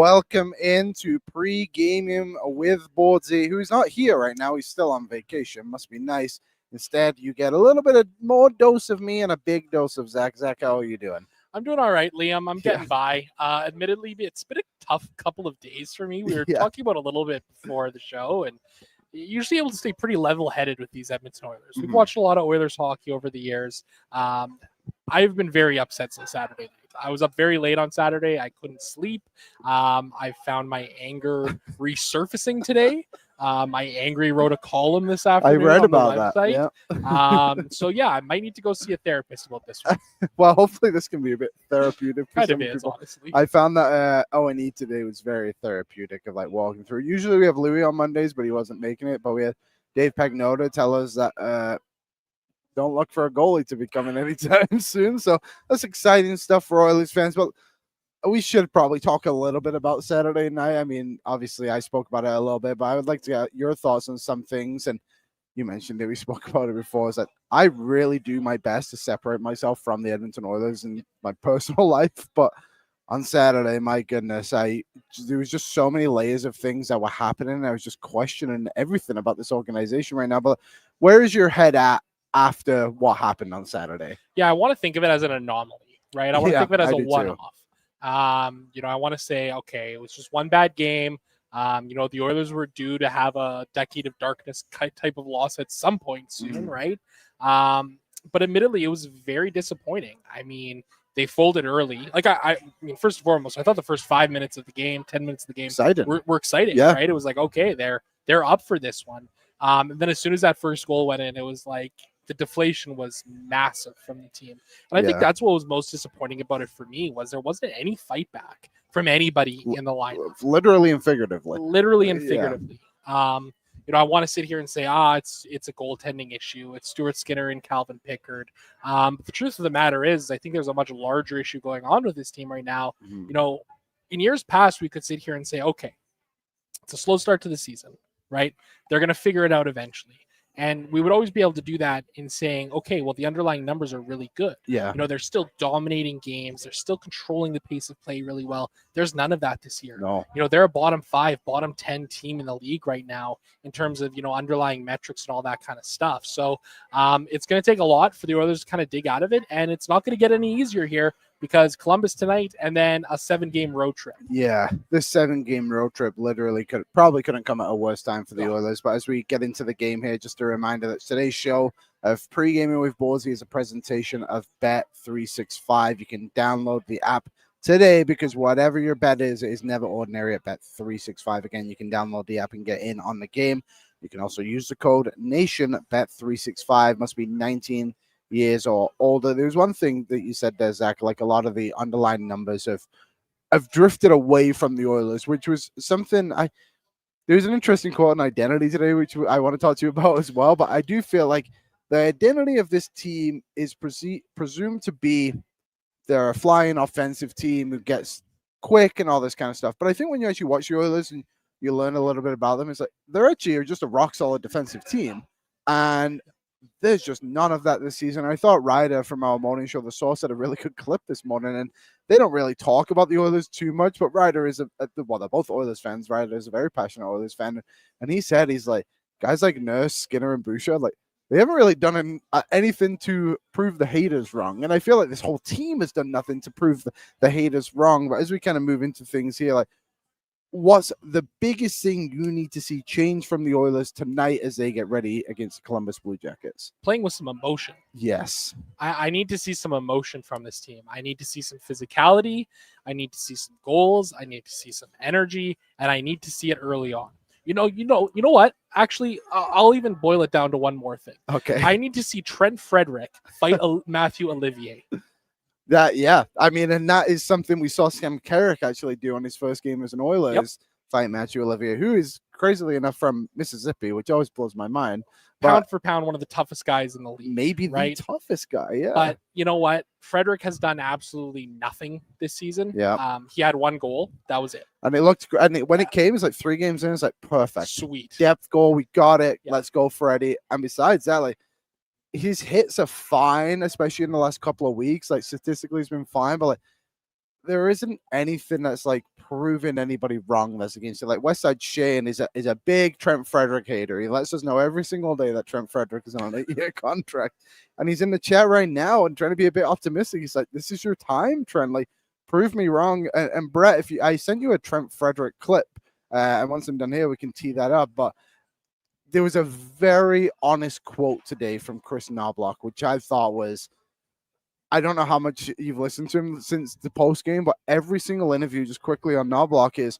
welcome into Pregaming with Bordzy, who's not here right now. He's still on vacation. Must be nice. Instead, you get a little bit of more dose of me and a big dose of Zach. Zach, how are you doing? I'm doing all right, Liam. I'm getting by. Admittedly, it's been a tough couple of days for me. We were talking about a little bit before the show, and you're usually able to stay pretty level-headed with these Edmonton Oilers. We've watched a lot of Oilers hockey over the years. I've been very upset since Saturday night. I was up very late on Saturday. I couldn't sleep. I found my anger resurfacing today. My angry wrote a column this afternoon. I read on about the website. that. So yeah, I might need to go see a therapist about this one. Well, hopefully this can be a bit therapeutic for Kind some of is, people. honestly. I found that O&E today was very therapeutic of like walking through. Usually we have Louis on Mondays, but he wasn't making it. But we had Dave Pagnotta tell us that don't look for a goalie to be coming anytime soon. So that's exciting stuff for Oilers fans. But we should probably talk a little bit about Saturday night. I mean, obviously I spoke about it a little bit, but I would like to get your thoughts on some things. And you mentioned it, we spoke about it before, is that I really do my best to separate myself from the Edmonton Oilers in my personal life. But on Saturday, my goodness, there was just so many layers of things that were happening. I was just questioning everything about this organization right now. But where is your head at after what happened on Saturday? Yeah, I want to think of it as an anomaly, right? I want to think of it as a one-off. I want to say, okay, it was just one bad game. The Oilers were due to have a decade of darkness type of loss at some point soon, right? But admittedly, it was very disappointing. I mean, they folded early. Like, I mean, first and foremost, I thought the first 5 minutes of the game, 10 minutes of the game were exciting, right? It was like, okay, they're up for this one. And then as soon as that first goal went in, it was like the deflation was massive from the team. And I think that's what was most disappointing about it for me, was there wasn't any fight back from anybody in the lineup. Literally and figuratively. Literally and figuratively. I want to sit here and say, it's a goaltending issue. It's Stuart Skinner and Calvin Pickard. But the truth of the matter is, I think there's a much larger issue going on with this team right now. In years past, we could sit here and say, okay, it's a slow start to the season, right? They're going to figure it out eventually. And we would always be able to do that in saying, okay, well, the underlying numbers are really good. Yeah. They're still dominating games. They're still controlling the pace of play really well. There's none of that this year. No. They're a bottom 5, bottom 10 team in the league right now in terms of, underlying metrics and all that kind of stuff. So it's going to take a lot for the Oilers to kind of dig out of it. And it's not going to get any easier here, because Columbus tonight and then a 7-game road trip. Yeah, this 7-game road trip literally couldn't come at a worse time for the Oilers. But as we get into the game here, just a reminder that today's show of Pre-Gaming with Bordzy is a presentation of Bet365. You can download the app today, because whatever your bet is never ordinary at Bet365. Again, you can download the app and get in on the game. You can also use the code NATIONBET365. Must be 19 years or older. There's one thing that you said there, Zach, like a lot of the underlying numbers have drifted away from the Oilers, which was something there's an interesting quote on identity today, which I want to talk to you about as well. But I do feel like the identity of this team is presumed to be they're a flying offensive team who gets quick and all this kind of stuff. But I think when you actually watch the Oilers and you learn a little bit about them, it's like they're actually just a rock solid defensive team. And there's just none of that this season. I thought Ryder from our morning show, The Source, had a really good clip this morning, and they don't really talk about the Oilers too much, but Ryder is they're both Oilers fans. Ryder is a very passionate Oilers fan, and he said, he's like, guys like Nurse, Skinner, and Boucher, like, they haven't really done anything to prove the haters wrong. And I feel like this whole team has done nothing to prove the haters wrong. But as we kind of move into things here, like, what's the biggest thing you need to see change from the Oilers tonight as they get ready against the Columbus Blue Jackets? Playing with some emotion. Yes. I need to see some emotion from this team. I need to see some physicality. I need to see some goals. I need to see some energy, and I need to see it early on. You know what? Actually, I'll even boil it down to one more thing. Okay. I need to see Trent Frederick fight Matthew Olivier. I mean, and that is something we saw Sam Carrick actually do on his first game as an Oilers, fight Matthew Olivier, who is crazily enough from Mississippi, which always blows my mind. Pound for pound, one of the toughest guys in the league. Maybe the toughest guy, yeah. But you know what? Frederick has done absolutely nothing this season. Yeah. He had one goal. That was it. And it looked great. And when it came, it's like 3 games in, it's like perfect. Sweet. Depth goal, we got it. Yep. Let's go, Freddie. And besides that, like, his hits are fine, especially in the last couple of weeks. Like, statistically, he's been fine, but like, there isn't anything that's like proving anybody wrong that's against it. Like Westside Shane is a big Trent Frederick hater. He lets us know every single day that Trent Frederick is on an 8-year contract, and he's in the chat right now and trying to be a bit optimistic. He's like, "This is your time, Trent. Like, prove me wrong." And Brett, I sent you a Trent Frederick clip, and once I'm done here, we can tee that up. But there was a very honest quote today from Chris Knobloch, which I thought was, I don't know how much you've listened to him since the post game, but every single interview just quickly on Knobloch is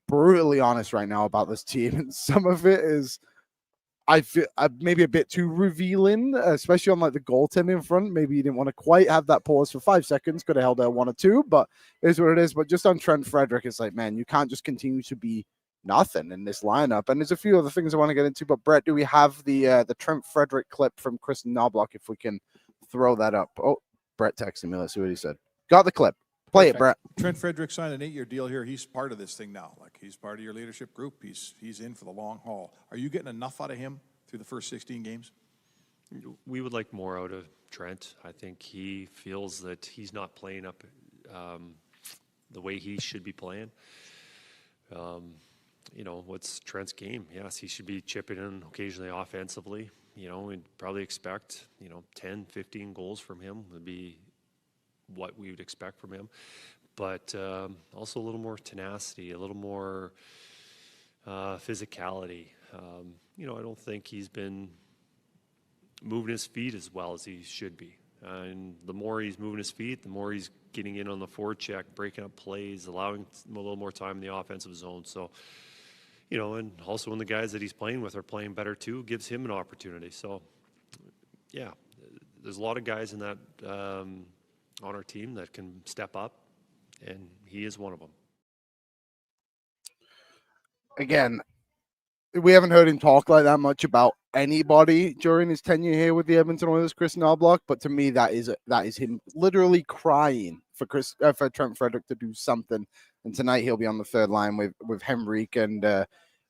brutally honest right now about this team. And some of it is, I feel, maybe a bit too revealing, especially on like the goaltending front. Maybe you didn't want to quite have that pause for 5 seconds. Could have held out 1 or 2, but it is what it is. But just on Trent Frederick, it's like, man, you can't just continue to be nothing in this lineup. And there's a few other things I want to get into. But Brett, do we have the Trent Frederick clip from Chris Knobloch? If we can throw that up. Oh, Brett texted me. Let's see what he said. Got the clip. Play Perfect. It, Brett. Trent Frederick signed an 8-year deal here. He's part of this thing now. Like, he's part of your leadership group. He's in for the long haul. Are you getting enough out of him through the first 16 games? We would like more out of Trent. I think he feels that he's not playing up the way he should be playing. You know, what's Trent's game? Yes, he should be chipping in occasionally offensively. You know, we'd probably expect, 10, 15 goals from him would be what we would expect from him. But also a little more tenacity, a little more physicality. I don't think he's been moving his feet as well as he should be. And the more he's moving his feet, the more he's getting in on the forecheck, breaking up plays, allowing him a little more time in the offensive zone. So, and also when the guys that he's playing with are playing better too, gives him an opportunity. So, yeah, there's a lot of guys in that on our team that can step up, and he is one of them. Again, we haven't heard him talk like that much about anybody during his tenure here with the Edmonton Oilers, Chris Knobloch. But to me, that is him literally crying for Trent Frederick to do something. And tonight he'll be on the third line with Henrik and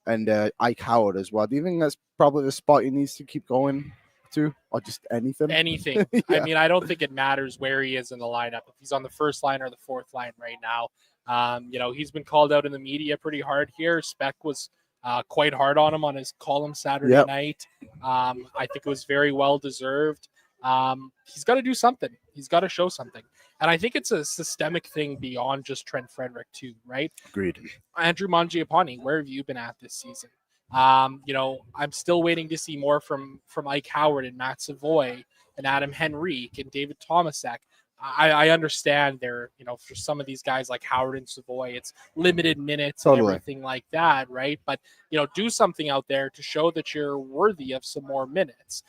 Ike Howard as well. Do you think that's probably the spot he needs to keep going to, or just anything? Anything. Yeah. I mean, I don't think it matters where he is in the lineup. If he's on the first line or the fourth line right now, he's been called out in the media pretty hard here. Spec was quite hard on him on his column Saturday night. I think it was very well deserved. He's got to do something. He's got to show something. And I think it's a systemic thing beyond just Trent Frederick too, right? Agreed. Andrew Mangiapane, where have you been at this season? I'm still waiting to see more from Ike Howard and Matt Savoy and Adam Henrique and David Tomasek. I understand they're, for some of these guys like Howard and Savoy, it's limited minutes and everything like that, right? But, do something out there to show that you're worthy of some more minutes.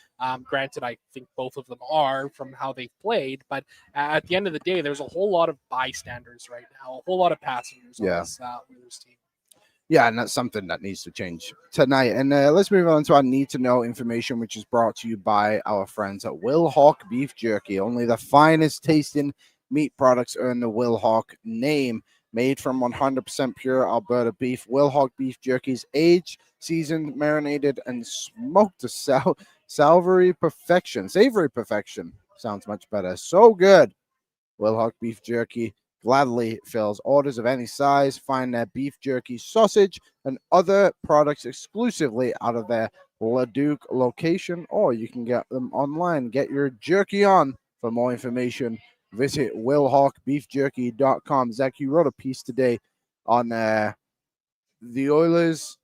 Granted, I think both of them are from how they've played, but at the end of the day, there's a whole lot of bystanders right now, a whole lot of passengers on this Oilers team. Yeah, and that's something that needs to change tonight. And let's move on to our need-to-know information, which is brought to you by our friends at Will Hawk Beef Jerky. Only the finest tasting meat products earn the Will Hawk name. Made from 100% pure Alberta beef, Will Hawk Beef Jerky is aged, seasoned, marinated, and smoked to savory perfection. Sounds much better. So good. Will Hawk Beef Jerky gladly fills orders of any size. Find their beef jerky, sausage, and other products exclusively out of their Leduc location, or you can get them online. Get your jerky on. For more information, visit willhawkbeefjerky.com. Zach, you wrote a piece today on the Oilers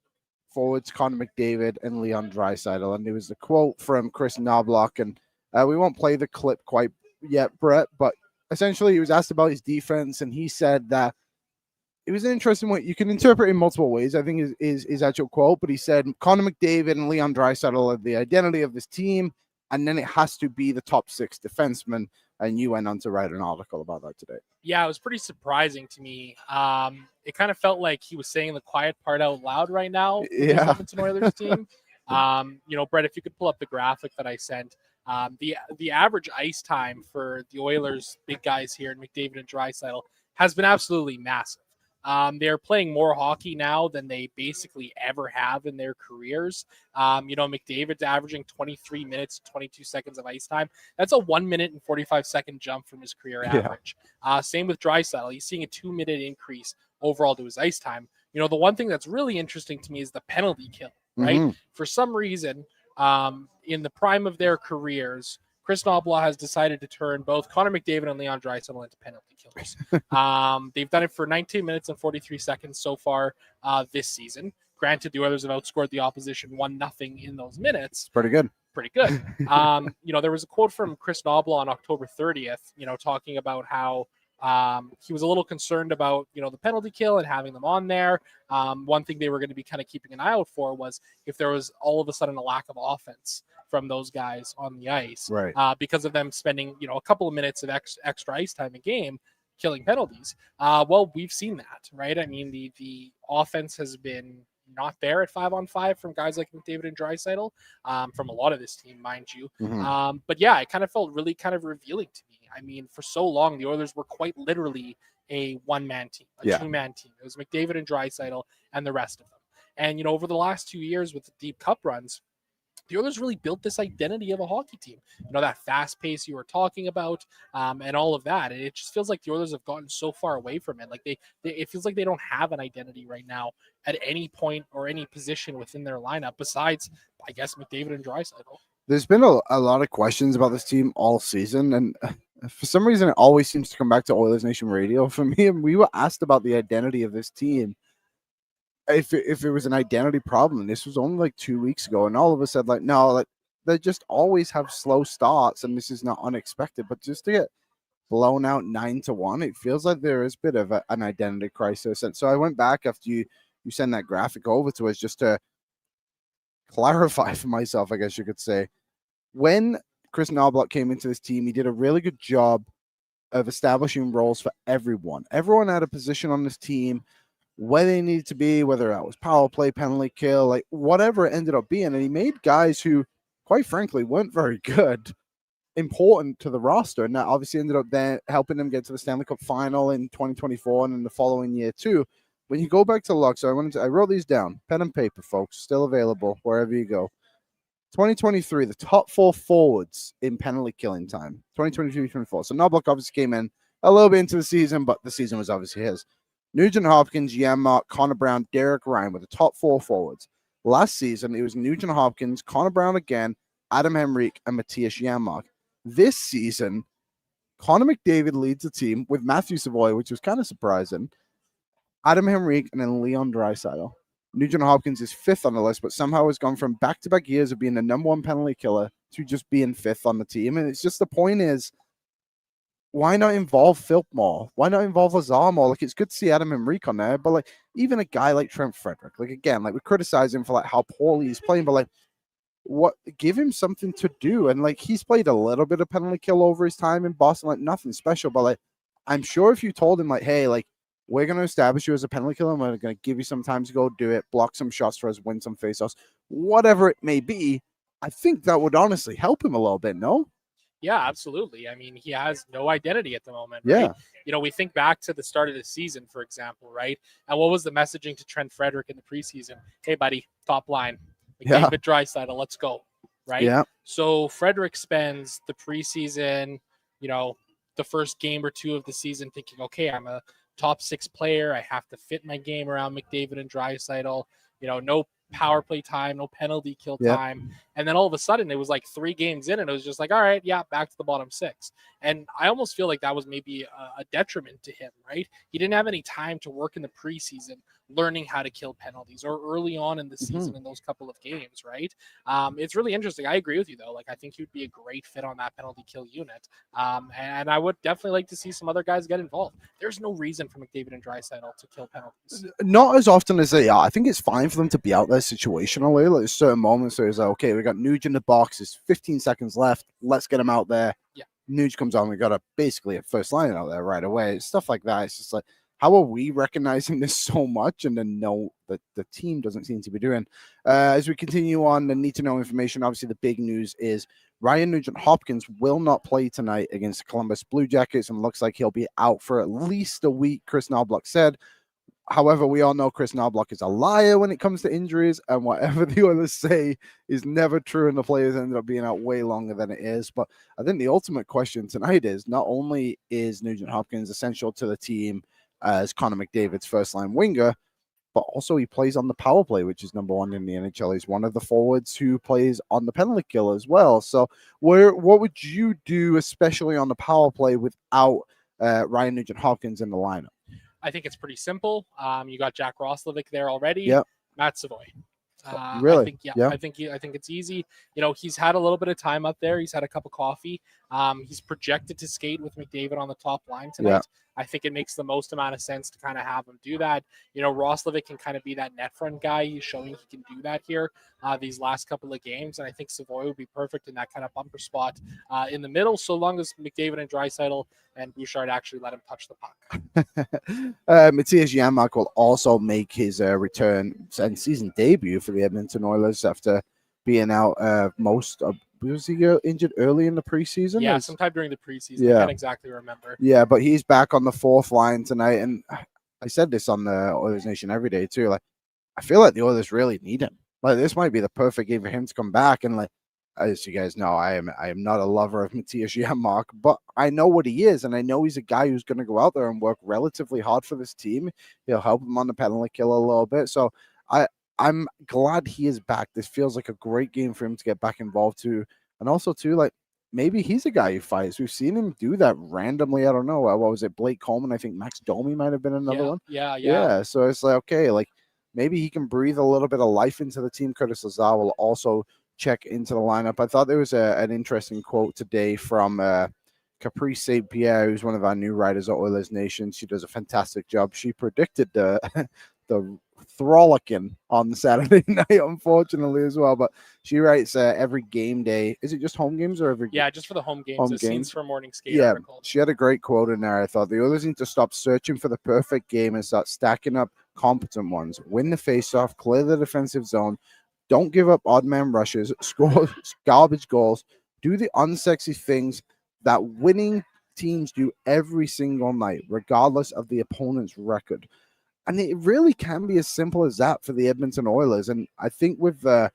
forwards Connor McDavid and Leon Draisaitl, and there was a quote from Chris Knobloch, and we won't play the clip quite yet, Brett, but essentially, he was asked about his defense, and he said that it was an interesting way. You can interpret it in multiple ways, I think is his actual quote, but he said Connor McDavid and Leon Draisaitl are the identity of this team, and then it has to be the top 6 defensemen, and you went on to write an article about that today. Yeah, it was pretty surprising to me. It kind of felt like he was saying the quiet part out loud right now with the Edmonton Oilers team. Brett, if you could pull up the graphic that I sent, the average ice time for the Oilers' big guys here, McDavid and Draisaitl, has been absolutely massive. They're playing more hockey now than they basically ever have in their careers. McDavid's averaging 23 minutes, 22 seconds of ice time. That's a 1 minute and 45-second jump from his career average. Same with Draisaitl. He's seeing a 2-minute increase overall to his ice time. The one thing that's really interesting to me is the penalty kill, right? Mm-hmm. For some reason, in the prime of their careers, Chris Knoblauch has decided to turn both Connor McDavid and Leon Draisaitl into penalty killers. They've done it for 19 minutes and 43 seconds so far this season. Granted, the Oilers have outscored the opposition 1-0 in those minutes. Pretty good. There was a quote from Chris Knoblauch on October 30th, talking about how he was a little concerned about, the penalty kill and having them on there. One thing they were going to be kind of keeping an eye out for was if there was all of a sudden a lack of offense from those guys on the ice, right? Because of them spending, a couple of minutes of extra ice time a game killing penalties. Well, we've seen that, right? I mean, the offense has been not there at 5-on-5 from guys like McDavid and Draisaitl, from a lot of this team, mind you. Mm-hmm. But yeah, it kind of felt really kind of revealing to me. I mean, for so long, the Oilers were quite literally a one-man team, a two-man team. It was McDavid and Draisaitl and the rest of them. And, over the last 2 years with the deep cup runs, the Oilers really built this identity of a hockey team. That fast pace you were talking about, and all of that. And it just feels like the Oilers have gotten so far away from it. Like it feels like they don't have an identity right now at any point or any position within their lineup besides, I guess, McDavid and Draisaitl. There's been a lot of questions about this team all season, and for some reason, it always seems to come back to Oilers Nation Radio for me. And we were asked about the identity of this team. If it was an identity problem, this was only like 2 weeks ago, and all of us said like, no, like they just always have slow starts, and this is not unexpected. But just to get blown out 9-1, it feels like there is a bit of an identity crisis. And so I went back after you sent that graphic over to us just to clarify for myself, I guess you could say. When Chris Knoblauch came into this team, he did a really good job of establishing roles for everyone. Everyone had a position on this team where they needed to be, whether that was power play, penalty kill, like whatever it ended up being. And he made guys who, quite frankly, weren't very good important to the roster. And that obviously ended up then helping them get to the Stanley Cup final in 2024 and in the following year too. When you go back to luck, so I wrote these down, pen and paper, folks, still available wherever you go. 2023, the top 4 forwards in penalty killing time. 2023-24. So Knoblauch obviously came in a little bit into the season, but the season was obviously his. Nugent Hopkins, Janmark, Connor Brown, Derek Ryan were the top 4 forwards. Last season, it was Nugent Hopkins, Connor Brown again, Adam Henrique, and Matthias Janmark. This season, Connor McDavid leads the team with Matthew Savoy, which was kind of surprising, Adam Henrique, and then Leon Draisaitl. Nugent Hopkins is 5th on the list, but somehow has gone from back-to-back years of being the number 1 penalty killer to just being 5th on the team. And it's just the point is, why not involve Philp more? Why not involve Lazar more? Like, it's good to see Adam Henrique on there, but like even a guy like Trent Frederick, like again, like we criticize him for like how poorly he's playing, but like give him something to do. And like he's played a little bit of penalty kill over his time in Boston, like nothing special, but like I'm sure if you told him like, hey, like we're going to establish you as a penalty killer and we're going to give you some time to go do it, block some shots for us, win some faceoffs, whatever it may be, I think that would honestly help him a little bit, no? Yeah, absolutely. I mean, he has no identity at the moment. Right? Yeah. We think back to the start of the season, for example, right? And what was the messaging to Trent Frederick in the preseason? Hey, buddy, top line. David Draisaitl, let's go. Right? Yeah. So Frederick spends the preseason, the first game or two of the season thinking, okay, I'm a top 6 player. I have to fit my game around McDavid and Draisaitl. No power play time, no penalty kill time. And then all of a sudden it was like 3 games in and it was just like, all right, back to the bottom 6. And I almost feel like that was maybe a detriment to him, right? He didn't have any time to work in the preseason learning how to kill penalties or early on in the season in those couple of games, right? It's really interesting. I agree with you though. Like I think he would be a great fit on that penalty kill unit. And I would definitely like to see some other guys get involved. There's no reason for McDavid and Draisaitl to kill penalties. Not as often as they are. I think it's fine for them to be out there situationally. Like certain moments where it's like, okay, we got Nuge in the box, there's 15 seconds left, let's get him out there. Yeah. Nuge comes on, we got basically a first line out there right away. Stuff like that. It's just like, how are we recognizing this so much and then know that the team doesn't seem to be doing? As we continue on the need-to-know information, obviously the big news is Ryan Nugent-Hopkins will not play tonight against the Columbus Blue Jackets and looks like he'll be out for at least a week, Chris Knoblauch said. However, we all know Chris Knobloch is a liar when it comes to injuries, and whatever the Oilers say is never true, and the players ended up being out way longer than it is. But I think the ultimate question tonight is, not only is Nugent Hopkins essential to the team as Connor McDavid's first-line winger, but also he plays on the power play, which is number one in the NHL. He's one of the forwards who plays on the penalty kill as well. So what would you do, especially on the power play, without Ryan Nugent Hopkins in the lineup? I think it's pretty simple. You got Jack Roslovic there already. Yep. Matt Savoy. Really? I think it's easy. You know, he's had a little bit of time up there. He's had a cup of coffee. He's projected to skate with McDavid on the top line tonight. Yeah. I think it makes the most amount of sense to kind of have him do that. You know, Roslovic can kind of be that net front guy. He's showing he can do that here these last couple of games, and I think Savoy would be perfect in that kind of bumper spot in the middle, so long as McDavid and Draisaitl and Bouchard actually let him touch the puck. Matthias Janmark will also make his return and season debut for the Edmonton Oilers after being out most of. Was he injured early in the preseason? Yeah, sometime during the preseason. Yeah. I can't exactly remember. Yeah, but he's back on the fourth line tonight, and I said this on the Oilers Nation every day too. Like, I feel like the Oilers really need him. Like, this might be the perfect game for him to come back. And like, as you guys know, I am not a lover of Matthias Janmark, but I know what he is, and I know he's a guy who's going to go out there and work relatively hard for this team. He'll help them on the penalty kill a little bit. So I'm glad he is back. This feels like a great game for him to get back involved to. And also, too, like, maybe he's a guy who fights. We've seen him do that randomly. I don't know. What was it? Blake Coleman. I think Max Domi might have been another one. Yeah. So it's like, okay, like, maybe he can breathe a little bit of life into the team. Curtis Lazar will also check into the lineup. I thought there was an interesting quote today from Caprice St. Pierre, who's one of our new writers at Oilers Nation. She does a fantastic job. She predicted the Throllicking on Saturday night, unfortunately, as well. But she writes every game day. Is it just home games or every? Yeah, just for the home games. It seems for morning skate. Yeah, article. She had a great quote in there. I thought the Oilers need to stop searching for the perfect game and start stacking up competent ones. Win the faceoff, clear the defensive zone. Don't give up odd man rushes, score garbage goals. Do the unsexy things that winning teams do every single night, regardless of the opponent's record. And it really can be as simple as that for the Edmonton Oilers. And I think with a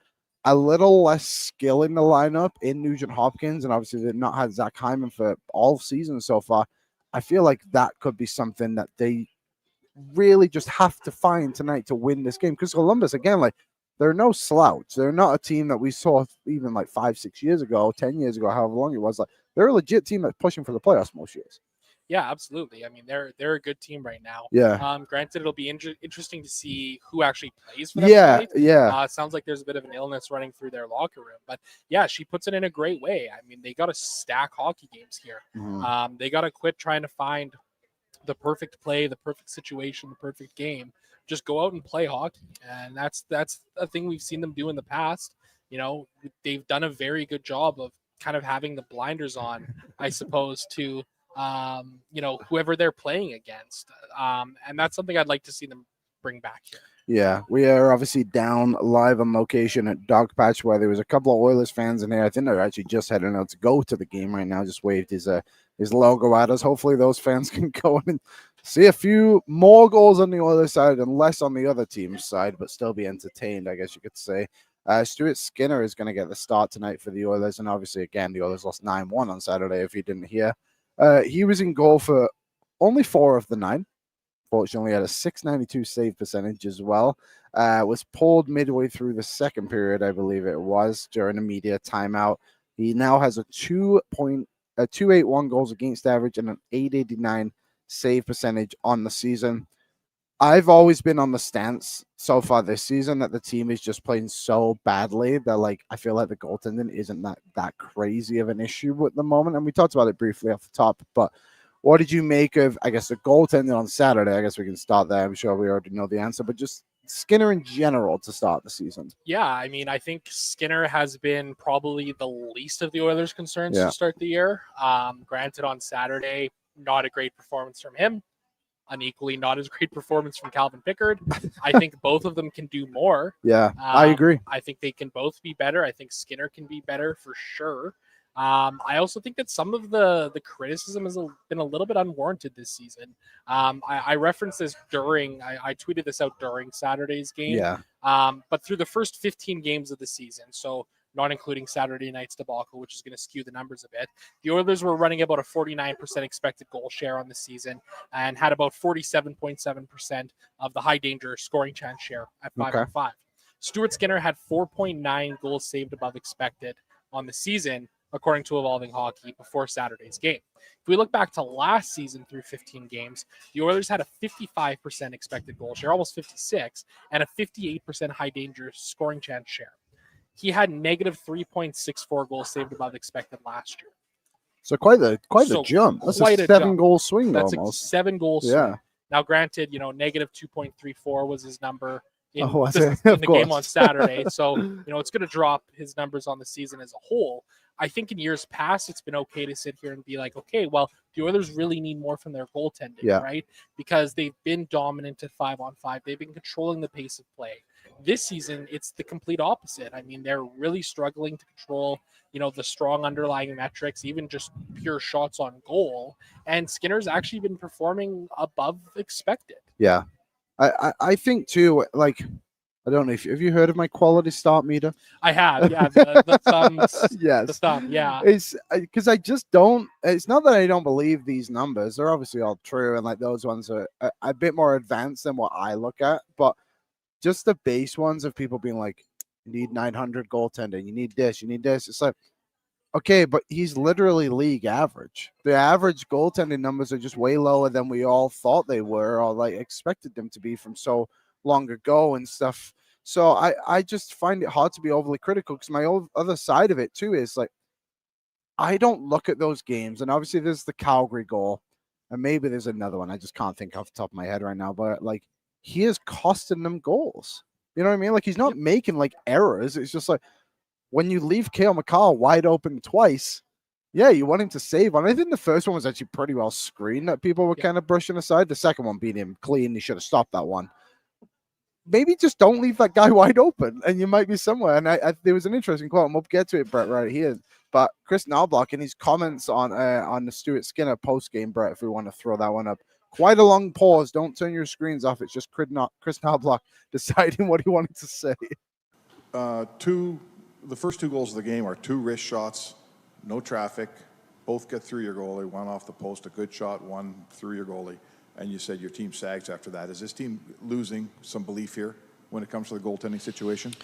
little less skill in the lineup in Nugent Hopkins, and obviously they've not had Zach Hyman for all season so far, I feel like that could be something that they really just have to find tonight to win this game. Because Columbus, again, like, they're no slouch. They're not a team that we saw even like 5-6 years ago, 10 years ago, however long it was. Like, they're a legit team that's pushing for the playoffs most years. Yeah, absolutely. I mean, they're a good team right now. Yeah. Granted, it'll be interesting to see who actually plays for them tonight. Yeah. It sounds like there's a bit of an illness running through their locker room, but yeah, she puts it in a great way. I mean, they got to stack hockey games here. Mm-hmm. They got to quit trying to find the perfect play, the perfect situation, the perfect game. Just go out and play hockey, and that's a thing we've seen them do in the past. You know, they've done a very good job of kind of having the blinders on, I suppose, to you know, whoever they're playing against. And that's something I'd like to see them bring back here. Yeah, we are obviously down live on location at Dogpatch, where there was a couple of Oilers fans in here. I think they're actually just heading out to go to the game right now. Just waved his logo at us. Hopefully those fans can go and see a few more goals on the Oilers side and less on the other team's side, but still be entertained, I guess you could say. Stuart Skinner is going to get the start tonight for the Oilers, and obviously, again, the Oilers lost 9-1 on Saturday, if you didn't hear. He was in goal for only 4 of the 9. Fortunately, had a .692 save percentage as well. Was pulled midway through the second period, I believe it was, during a media timeout. He now has a 2.81 goals against average and an .889 save percentage on the season. I've always been on the stance so far this season that the team is just playing so badly that, like, I feel like the goaltending isn't that crazy of an issue at the moment. And we talked about it briefly off the top, but what did you make of, I guess, the goaltending on Saturday? I guess we can start there. I'm sure we already know the answer, but just Skinner in general to start the season. Yeah, I mean, I think Skinner has been probably the least of the Oilers' concerns to start the year. Granted, on Saturday, not a great performance from him. Unequally, not as great performance from Calvin Pickard. I think both of them can do more. Yeah, I agree. I think they can both be better. I think Skinner can be better for sure. I also think that some of the criticism has been a little bit unwarranted this season. I referenced this I tweeted this out during Saturday's game. Yeah. But through the first 15 games of the season, so not including Saturday night's debacle, which is going to skew the numbers a bit, the Oilers were running about a 49% expected goal share on the season and had about 47.7% of the high danger scoring chance share at 5-on-5. Stuart Skinner had 4.9 goals saved above expected on the season, according to Evolving Hockey, before Saturday's game. If we look back to last season through 15 games, the Oilers had a 55% expected goal share, almost 56, and a 58% high danger scoring chance share. He had negative 3.64 goals saved above expected last year. So quite the jump. That's a 7-goal swing. That's almost. A 7-goal swing. Yeah. Now, granted, negative 2.34 was his number in in the game on Saturday. So, it's going to drop his numbers on the season as a whole. I think in years past, it's been okay to sit here and be like, okay, well, the Oilers really need more from their goaltending, right? Because they've been dominant at 5-on-5. They've been controlling the pace of play. This season, it's the complete opposite. I mean, they're really struggling to control, the strong underlying metrics, even just pure shots on goal. And Skinner's actually been performing above expected. Yeah. I think too, like, I don't know if have you heard of my quality start meter? I have, yeah. The thumbs, yes, the thumb, yeah. It's because I just don't. It's not that I don't believe these numbers; they're obviously all true, and like those ones are a bit more advanced than what I look at. But just the base ones of people being like, "You need 900 goaltending. You need this. You need this." It's like, okay, but he's literally league average. The average goaltending numbers are just way lower than we all thought they were, or like expected them to be from so long ago and stuff. So I just find it hard to be overly critical because my other side of it too is like, I don't look at those games, and obviously there's the Calgary goal, and maybe there's another one I just can't think off the top of my head right now, but like he is costing them goals. You know what I mean? Like he's not making like errors. It's just like when you leave Cale Makar wide open twice, yeah, you want him to save one. I think the first one was actually pretty well screened that people were kind of brushing aside. The second one beat him clean. He should have stopped that one. Maybe just don't leave that guy wide open, and you might be somewhere. And there was an interesting quote, and we'll get to it, Brett, right here. But Chris Knobloch in his comments on the Stuart Skinner post game, Brett, if we want to throw that one up, quite a long pause. Don't turn your screens off. It's just Chris Knobloch deciding what he wanted to say. The first 2 goals of the game are 2 wrist shots, no traffic, both get through your goalie, one off the post, a good shot, one through your goalie. And you said your team sags after that. Is this team losing some belief here when it comes to the goaltending situation?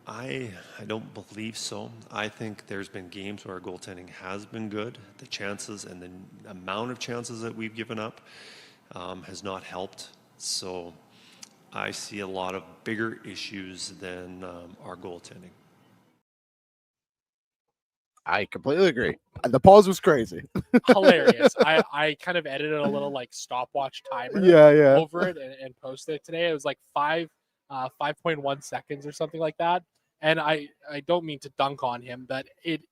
I don't believe so. I think there's been games where our goaltending has been good. The chances and the amount of chances that we've given up has not helped. So I see a lot of bigger issues than our goaltending. I completely agree. The pause was crazy. Hilarious. I kind of edited a little like stopwatch timer over it and posted it today. It was like 5.1 seconds or something like that. And I don't mean to dunk on him, but it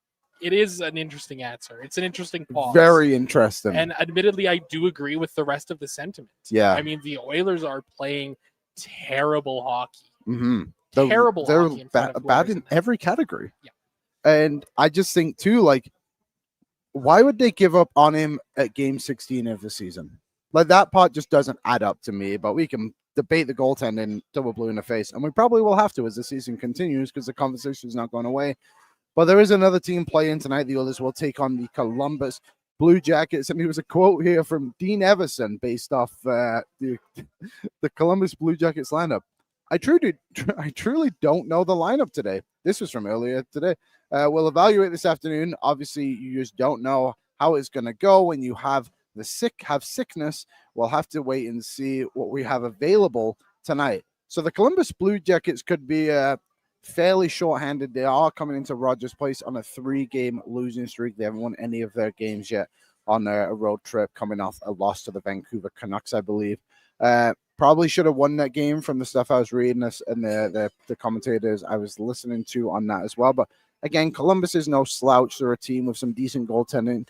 is an interesting answer. It's an interesting pause. Very interesting. And admittedly, I do agree with the rest of the sentiment. Yeah. I mean, the Oilers are playing terrible hockey. Mm-hmm. Terrible they're hockey. bad in every category. Yeah. And I just think too, like, why would they give up on him at game 16 of the season? Like that part just doesn't add up to me, but we can debate the goaltending double blue in the face. And we probably will have to as the season continues because the conversation is not going away. But there is another team playing tonight. The Oilers will take on the Columbus Blue Jackets. And there was a quote here from Dean Everson based off the Columbus Blue Jackets lineup. I truly don't know the lineup today. This was from earlier today. We'll evaluate this afternoon. Obviously, you just don't know how it's going to go when you have sickness. We'll have to wait and see what we have available tonight. So the Columbus Blue Jackets could be fairly short-handed. They are coming into Rogers Place on a 3-game losing streak. They haven't won any of their games yet on a road trip, coming off a loss to the Vancouver Canucks, I believe. Probably should have won that game from the stuff I was reading this and the commentators I was listening to on that as well. But again, Columbus is no slouch. They're a team with some decent goaltending.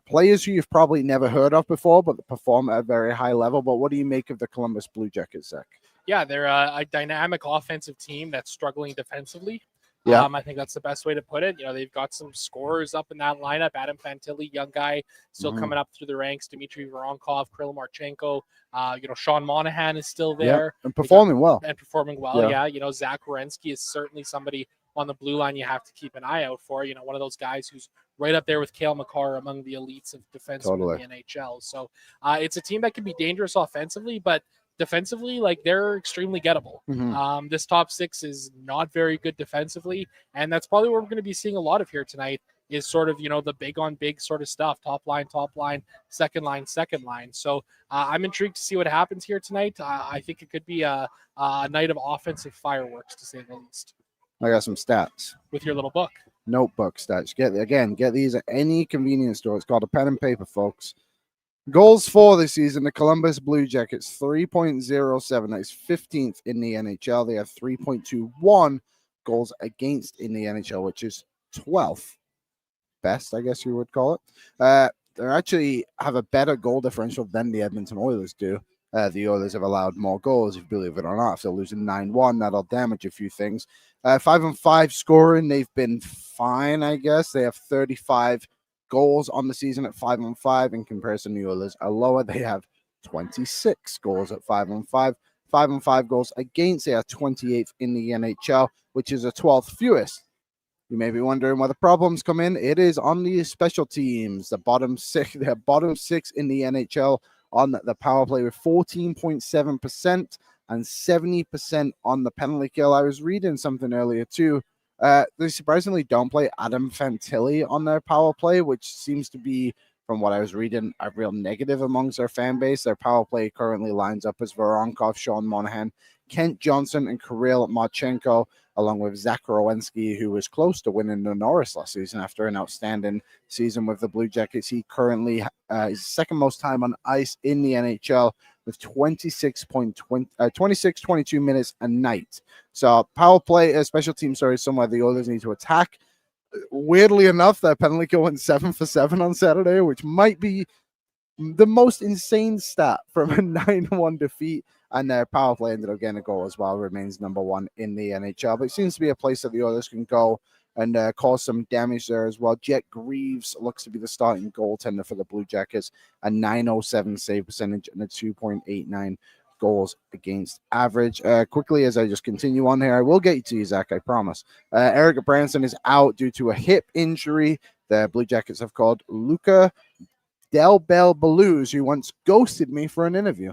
Players who you've probably never heard of before, but perform at a very high level. But what do you make of the Columbus Blue Jackets, Zach? Yeah, they're a dynamic offensive team that's struggling defensively. Yeah. I think that's the best way to put it. They've got some scorers up in that lineup. Adam Fantilli, young guy, still coming up through the ranks. Dmitry Voronkov, Kirill Marchenko. Sean Monahan is still there. And performing well. Yeah. Zach Werenski is certainly somebody on the blue line you have to keep an eye out for. One of those guys who's right up there with Cale Makar among the elites of defensemen in the NHL. So it's a team that can be dangerous offensively, but defensively, they're extremely gettable. This top six is not very good defensively, and that's probably what we're going to be seeing a lot of here tonight is sort of, the big on big sort of stuff, top line, second line. So I'm intrigued to see what happens here tonight. I think it could be a night of offensive fireworks, to say the least. I got some stats. With your little book. Notebook stats. Get these at any convenience store. It's called a pen and paper, folks. Goals for this season, the Columbus Blue Jackets, 3.07. That is 15th in the NHL. They have 3.21 goals against in the NHL, which is 12th best, I guess you would call it. They actually have a better goal differential than the Edmonton Oilers do. The Oilers have allowed more goals, if you believe it or not. If they're losing 9-1, that'll damage a few things. 5-on-5 scoring, they've been fine, I guess. They have 35 goals on the season at 5-on-5. In comparison, the Oilers are lower. They have 26 goals at 5-on-5. 5-on-5 goals against. They are 28th in the NHL, which is the 12th fewest. You may be wondering where the problems come in. It is on the special teams. The bottom six in the NHL on the power play with 14.7% and 70% on the penalty kill. I was reading something earlier too. They surprisingly don't play Adam Fantilli on their power play, which seems to be, from what I was reading, a real negative amongst their fan base. Their power play currently lines up as Voronkov, Sean Monahan, Kent Johnson, and Kirill Marchenko, along with Zach Werenski, who was close to winning the Norris last season after an outstanding season with the Blue Jackets. He currently is second most time on ice in the NHL with 26.22 minutes a night. So power play, special team, somewhere the Oilers need to attack. Weirdly enough, their penalty kill went 7 for 7 on Saturday, which might be the most insane stat from a 9-1 defeat. And their power play ended up getting a goal as well, remains number one in the NHL. But it seems to be a place that the Oilers can go and cause some damage there as well. Jet Greaves looks to be the starting goaltender for the Blue Jackets, a .907 save percentage and a 2.89 goals against average. Quickly, as I just continue on here, I will get you to you, Zach, I promise. Eric Branson is out due to a hip injury. The Blue Jackets have called Luca Del Bel Blues, who once ghosted me for an interview.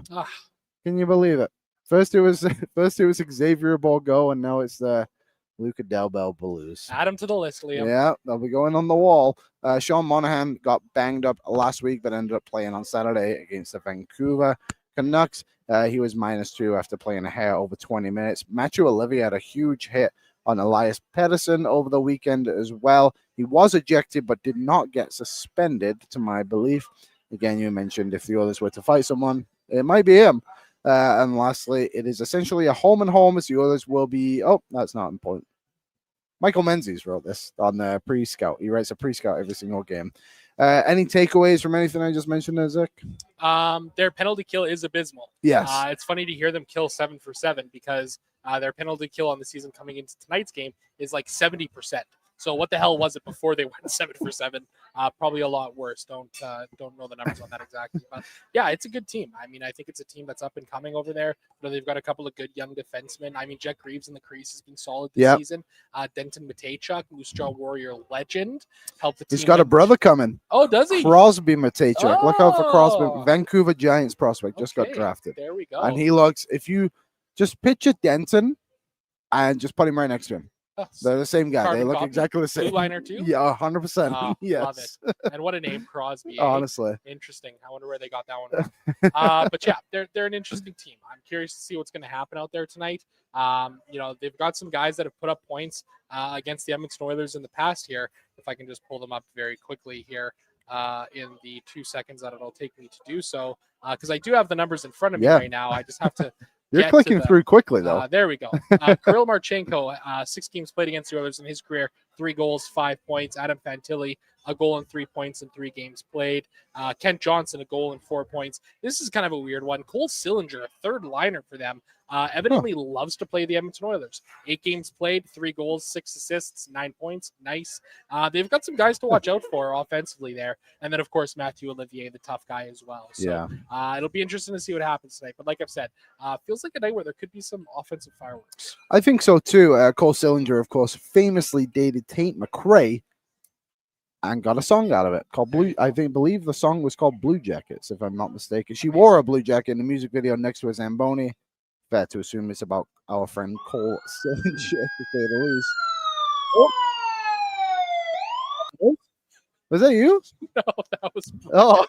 Can you believe it? First it was Xavier Bourgault, and now it's the Luca Del Bel Blues. Add him to the list, Liam. Yeah, they'll be going on the wall. Sean Monahan got banged up last week, but ended up playing on Saturday against the Vancouver Canucks. He was -2 after playing a hair over 20 minutes. Matthew Olivier had a huge hit on Elias Pettersson over the weekend as well. He was ejected, but did not get suspended, to my belief. Again, you mentioned if the Oilers were to fight someone, it might be him. And lastly, it is essentially a home and home as the Oilers will be. Oh, that's not important. Michael Menzies wrote this on the pre-scout. He writes a pre-scout every single game. Any takeaways from anything I just mentioned, Isaac? Their penalty kill is abysmal. Yes. It's funny to hear them kill 7 for 7 because their penalty kill on the season coming into tonight's game is like 70%. So what the hell was it before they went 7 for 7? Probably a lot worse. Don't know the numbers on that exactly, but yeah, it's a good team. I mean, I think it's a team that's up and coming over there. They've got a couple of good young defensemen. I mean, Jet Greaves in the crease has been solid this season. Denton Matejchuk, Moose Jaw Warrior legend, helped the team. He's got a brother coming. Oh, does he? Crosby Matejchuk. Look out for Crosby. Vancouver Giants prospect just got drafted. There we go. And he looks. If you just picture Denton and just put him right next to him. They're the same guy. They look exactly the same. Blue liner too? Yeah, 100%. Yes. Love it. And what a name, Crosby. Honestly. Interesting. I wonder where they got that one from. But yeah, they're an interesting team. I'm curious to see what's going to happen out there tonight. They've got some guys that have put up points against the Edmonton Oilers in the past here. If I can just pull them up very quickly here in the 2 seconds that it'll take me to do so. Because I do have the numbers in front of me right now. I just have to... You're clicking through quickly, though. There we go. Kirill Marchenko, 6 games played against the Oilers in his career, 3 goals, 5 points. Adam Fantilli, a goal and 3 points in 3 games played. Kent Johnson, a goal and 4 points. This is kind of a weird one. Cole Sillinger, a third liner for them, evidently loves to play the Edmonton Oilers. 8 games played, 3 goals, 6 assists, 9 points. Nice. They've got some guys to watch out for offensively there. And then, of course, Matthew Olivier, the tough guy as well. So it'll be interesting to see what happens tonight. But like I've said, feels like a night where there could be some offensive fireworks. I think so too. Cole Sillinger, of course, famously dated Tate McRae and got a song out of it called Blue. I believe the song was called Blue Jackets, if I'm not mistaken. She wore a blue jacket in the music video next to a Zamboni. Fair to assume it's about our friend Cole Sillinger, to say the least. Oh. Was that you? No, that was. Oh,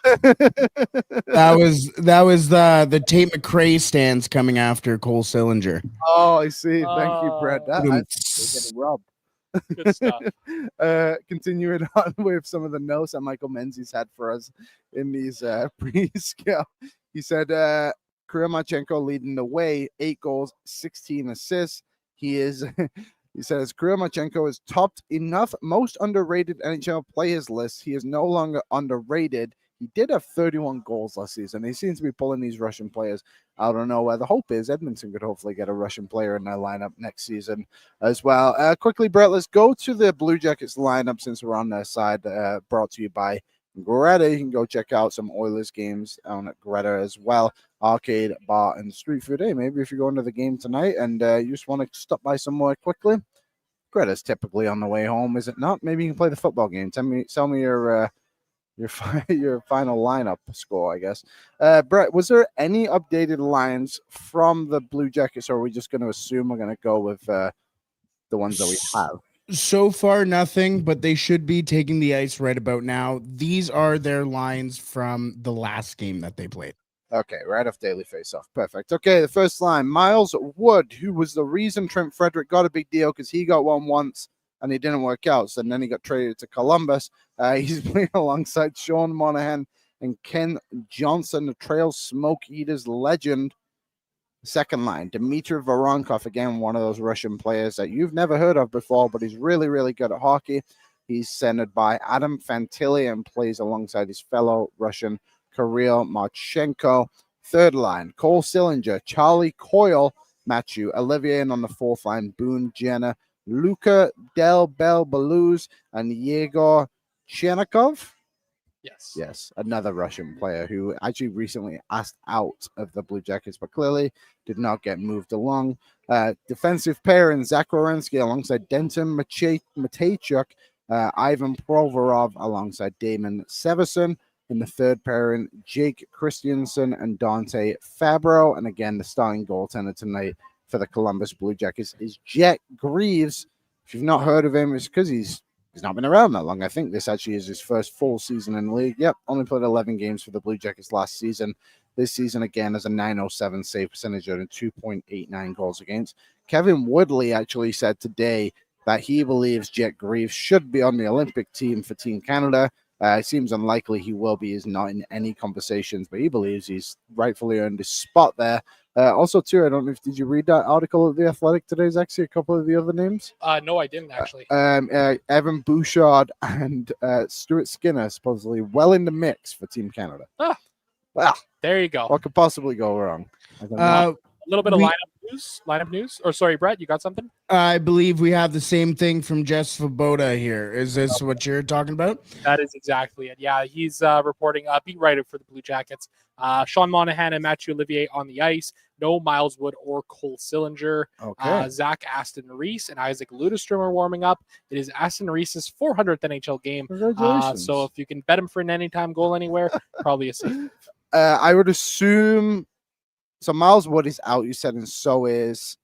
that was the Tate McRae stands coming after Cole Sillinger. Oh, I see. Thank you, Brett. I'm getting robbed. Good stuff. Continuing on with some of the notes that Michael Menzies had for us in these pre-scout. He said, Kuryamachenko leading the way, 8 goals, 16 assists. He says Kuryamachenko is topped enough most underrated NHL players list. He is no longer underrated. He did have 31 goals last season. He seems to be pulling these Russian players out of nowhere. The hope is Edmonton could hopefully get a Russian player in their lineup next season as well. Quickly, Brett, let's go to the Blue Jackets lineup since we're on their side. Brought to you by Greta. You can go check out some Oilers games on Greta as well. Arcade, bar, and street food. Hey, maybe if you're going to the game tonight and you just want to stop by somewhere quickly, Greta's typically on the way home, is it not? Maybe you can play the football game. Tell me your final lineup score, I guess. Brett, was there any updated lines from the Blue Jackets, or are we just going to assume we're going to go with the ones that we have? So far, nothing, but they should be taking the ice right about now. These are their lines from the last game that they played. Okay, right off daily face-off. Perfect. Okay, the first line, Miles Wood, who was the reason Trent Frederick got a big deal because he got one once and he didn't work out. So then he got traded to Columbus. He's playing alongside Sean Monahan and Ken Johnson, the Trail Smoke Eaters legend. Second line, Dmitry Voronkov, again, one of those Russian players that you've never heard of before, but he's really, really good at hockey. He's centered by Adam Fantilli and plays alongside his fellow Russian Kirill Marchenko. Third line, Cole Sillinger, Charlie Coyle, Matthew Olivier, and on the fourth line, Boone Jenner, Luka Del Belbaluz, and Yegor Chernikov. Yes, another Russian player who actually recently asked out of the Blue Jackets, but clearly did not get moved along. Defensive pairing, Zach Werenski alongside Denton Matejchuk, Ivan Provorov alongside Damon Severson. In the third pairing, Jake Christiansen and Dante Fabro. And again, the starting goaltender tonight for the Columbus Blue Jackets is Jet Greaves. If you've not heard of him, it's because he's not been around that long. I think this actually is his first full season in the league. Yep, only played 11 games for the Blue Jackets last season. This season, again, has a .907 save percentage and 2.89 goals against. Kevin Woodley actually said today that he believes Jet Greaves should be on the Olympic team for Team Canada. It seems unlikely he will be. He's not in any conversations, but he believes he's rightfully earned his spot there. Also, too, I don't know if did you read that article of The Athletic today, Zachary? A couple of the other names? No, I didn't actually. Evan Bouchard and Stuart Skinner supposedly well in the mix for Team Canada. Well, there you go. What could possibly go wrong? A little bit of lineup news. Or sorry, Brett, you got something? I believe we have the same thing from Jess Svoboda here. Is this what you're talking about? That is exactly it. Yeah, he's reporting beat writer for the Blue Jackets. Sean Monahan and Matthew Olivier on the ice. No Miles Wood or Cole Sillinger. Okay. Zach Aston Reese and Isaac Ludestrom are warming up. It is Aston Reese's 400th NHL game. Congratulations. So if you can bet him for an anytime goal anywhere, probably a safe. I would assume. So Miles Wood is out, you said, and so is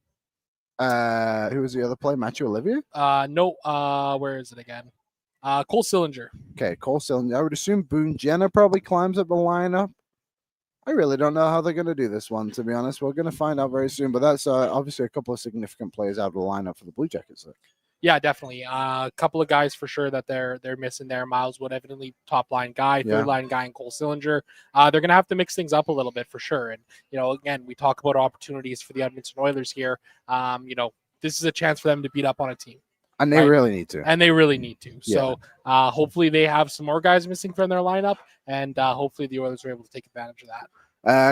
who was the other player? Matthew Olivier? No, where is it again? Cole Sillinger. Okay, Cole Sillinger. I would assume Boone Jenner probably climbs up the lineup. I really don't know how they're going to do this one, to be honest. We're going to find out very soon, but that's obviously a couple of significant players out of the lineup for the Blue Jackets. Yeah, definitely. A couple of guys for sure that they're missing there. Miles Wood, evidently top line guy, third line guy, and Cole Sillinger. They're going to have to mix things up a little bit for sure. And, again, we talk about opportunities for the Edmonton Oilers here. This is a chance for them to beat up on a team. And they really need to. And they really need to. Yeah. So hopefully they have some more guys missing from their lineup, and hopefully the Oilers are able to take advantage of that.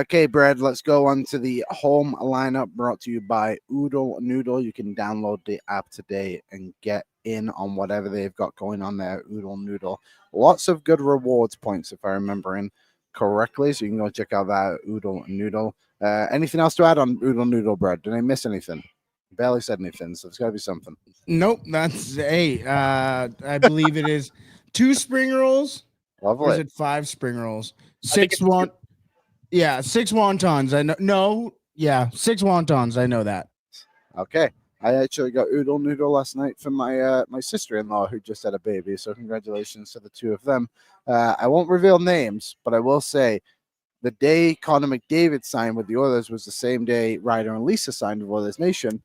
Okay, Brad, let's go on to the home lineup brought to you by Oodle Noodle. You can download the app today and get in on whatever they've got going on there, Oodle Noodle. Lots of good rewards points, if I remember correctly, so you can go check out that Oodle Noodle. Anything else to add on Oodle Noodle, Brad? Did I miss anything? Barely said anything, so it's got to be something. Nope, that's I believe it is 2 spring rolls. Lovely. Or is it 5 spring rolls? 6 wontons. Yeah, 6 wontons. I know. No, yeah, 6 wontons. I know that. Okay. I actually got Oodle Noodle last night from my my sister-in-law who just had a baby, so congratulations to the two of them. I won't reveal names, but I will say the day Connor McDavid signed with the Oilers was the same day Ryder and Lisa signed with Oilersnation.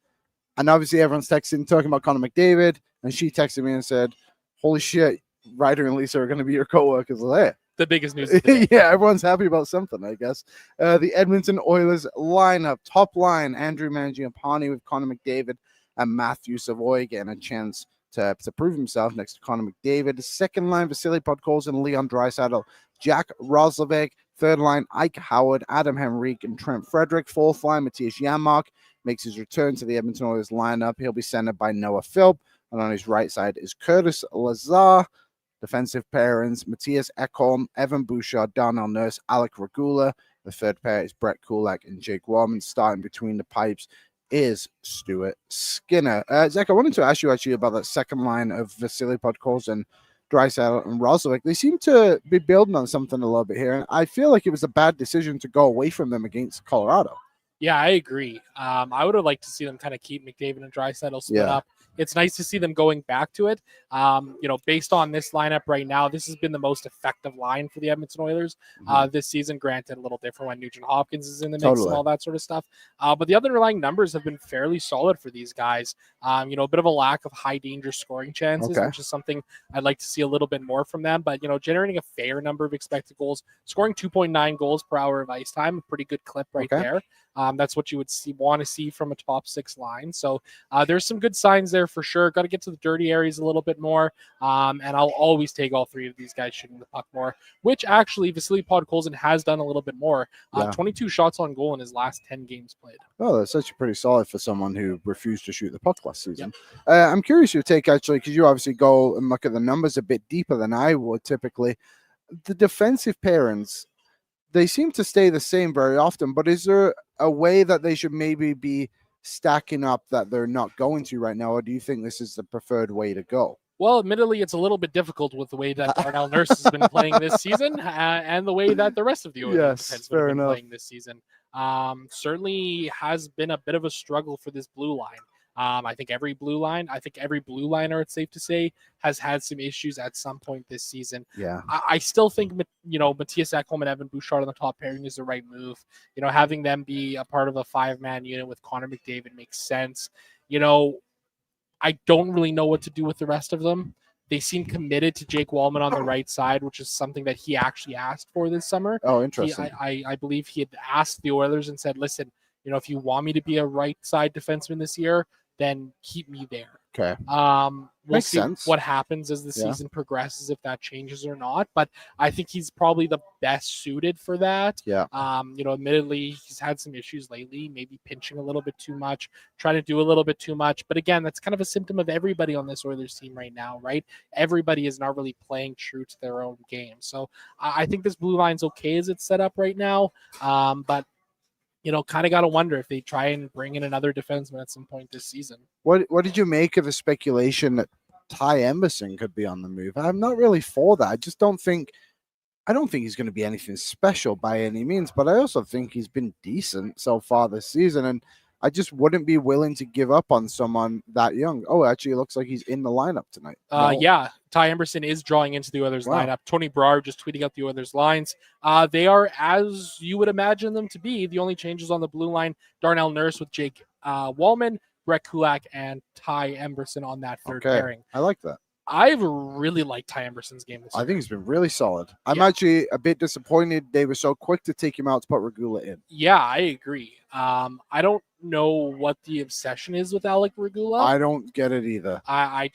And obviously everyone's texting, talking about Connor McDavid, and she texted me and said, holy shit, Ryder and Lisa are going to be your co-workers. Hey. The biggest news of the day. Yeah, everyone's happy about something, I guess. The Edmonton Oilers lineup, top line, Andrew Mangiapane with Connor McDavid and Matthew Savoy getting a chance to prove himself next to Connor McDavid. Second line, Vasily Podkolzin and Leon Draisaitl, Jack Roslovic. Third line, Ike Howard, Adam Henrique, and Trent Frederick. Fourth line, Matthias Janmark makes his return to the Edmonton Oilers lineup. He'll be centered by Noah Philp, and on his right side is Curtis Lazar. Defensive pairings, Matthias Ekholm, Evan Bouchard, Darnell Nurse, Alec Regula. The third pair is Brett Kulak and Jake Wallman. Starting between the pipes is Stuart Skinner. Zach, I wanted to ask you actually about that second line of Vasily Podkolzin, Draisaitl, and Roslovic. They seem to be building on something a little bit here. And I feel like it was a bad decision to go away from them against Colorado. Yeah, I agree. I would have liked to see them kind of keep McDavid and Draisaitl split up. It's nice to see them going back to it. Based on this lineup right now, this has been the most effective line for the Edmonton Oilers this season. Granted, a little different when Nugent Hopkins is in the mix and all that sort of stuff. But the underlying numbers have been fairly solid for these guys. A bit of a lack of high danger scoring chances, which is something I'd like to see a little bit more from them. But, generating a fair number of expected goals, scoring 2.9 goals per hour of ice time, a pretty good clip right there. That's what you would want to see from a top 6 line. So there's some good signs there for sure. Got to get to the dirty areas a little bit more. And I'll always take all 3 of these guys shooting the puck more, which actually Vasily Podkolzin has done a little bit more. 22 shots on goal in his last 10 games played. Oh, that's actually pretty solid for someone who refused to shoot the puck last season. I'm curious your take, actually, because you obviously go and look at the numbers a bit deeper than I would typically. The defensive pairings, they seem to stay the same very often, but is there a way that they should maybe be stacking up that they're not going to right now, or do you think this is the preferred way to go? Well, admittedly, it's a little bit difficult with the way that Darnell Nurse has been playing this season and the way that the rest of the Oilers have been playing this season. Certainly has been a bit of a struggle for this blue line. I think every blue liner, it's safe to say, has had some issues at some point this season. Yeah. I still think, Matthias Ekholm and Evan Bouchard on the top pairing is the right move. Having them be a part of a 5-man unit with Connor McDavid makes sense. I don't really know what to do with the rest of them. They seem committed to Jake Wallman on the right side, which is something that he actually asked for this summer. Oh, interesting. I believe he had asked the Oilers and said, listen, if you want me to be a right side defenseman this year, then keep me there. Okay. We'll see what happens as the season progresses, if that changes or not. But I think he's probably the best suited for that. Yeah. Admittedly, he's had some issues lately, maybe pinching a little bit too much, trying to do a little bit too much. But again, that's kind of a symptom of everybody on this Oilers team right now, right? Everybody is not really playing true to their own game. So I think this blue line's okay as it's set up right now. But kind of got to wonder if they try and bring in another defenseman at some point this season. What did you make of the speculation that Ty Emberson could be on the move? I'm not really for that. I don't think he's going to be anything special by any means, but I also think he's been decent so far this season, and I just wouldn't be willing to give up on someone that young. Oh, actually, it looks like he's in the lineup tonight. Yeah, Ty Emberson is drawing into the Oilers lineup. Tony Brouwer just tweeting out the Oilers lines. They are, as you would imagine them to be, the only changes on the blue line. Darnell Nurse with Jake Wallman, Brett Kulak, and Ty Emberson on that third pairing. I like that. I've really liked Ty Emberson's game this year. I think he's been really solid. I'm actually a bit disappointed they were so quick to take him out to put Regula in. Yeah, I agree. I don't know what the obsession is with Alec Regula. I don't get it either. I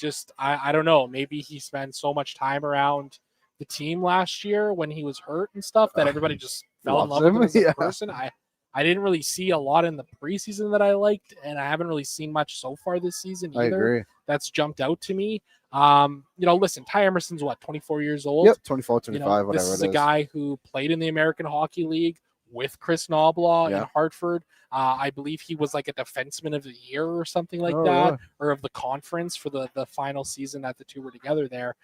don't know. Maybe he spent so much time around the team last year when he was hurt and stuff that everybody just fell in love with him as a person. I didn't really see a lot in the preseason that I liked, and I haven't really seen much so far this season either. I agree. That's jumped out to me. Listen, Ty Emerson's what, 24 years old? Yep, 24, 25, whatever This is a guy who played in the American Hockey League with Chris Knoblaw in Hartford. I believe he was like a defenseman of the year or something like that, or of the conference for the final season that the two were together there.